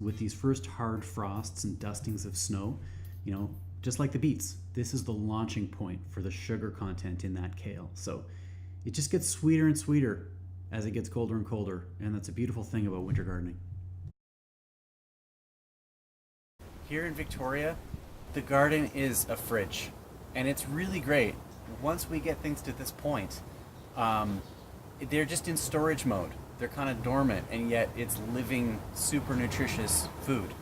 with these first hard frosts and dustings of snow, you know, just like the beets, this is the launching point for the sugar content in that kale. So it just gets sweeter and sweeter as it gets colder and colder, and that's a beautiful thing about winter gardening. Here in Victoria, the garden is a fridge, and it's really great. Once we get things to this point, they're just in storage mode. They're kind of dormant, and yet it's living, super nutritious food.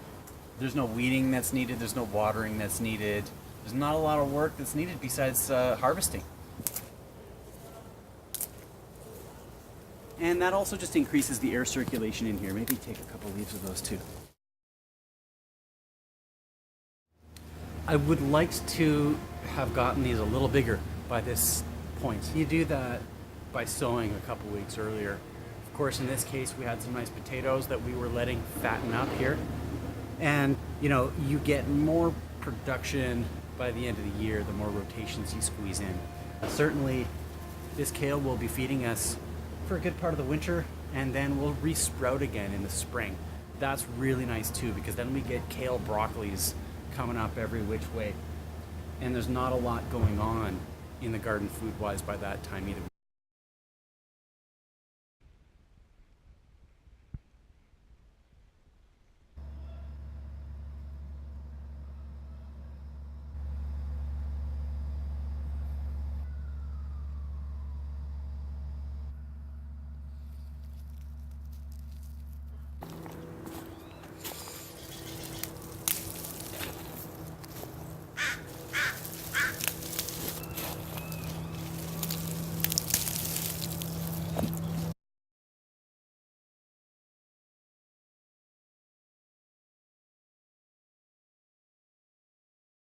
There's no weeding that's needed, there's no watering that's needed, there's not a lot of work that's needed besides harvesting. And that also just increases the air circulation in here. Maybe take a couple leaves of those too. I would like to have gotten these a little bigger by this point. You do that by sowing a couple weeks earlier. Of course, in this case, we had some nice potatoes that we were letting fatten up here. And, you know, you get more production by the end of the year, the more rotations you squeeze in. Certainly, this kale will be feeding us for a good part of the winter, and then we'll re-sprout again in the spring. That's really nice too, because then we get kale broccolis coming up every which way. And there's not a lot going on in the garden food-wise by that time either.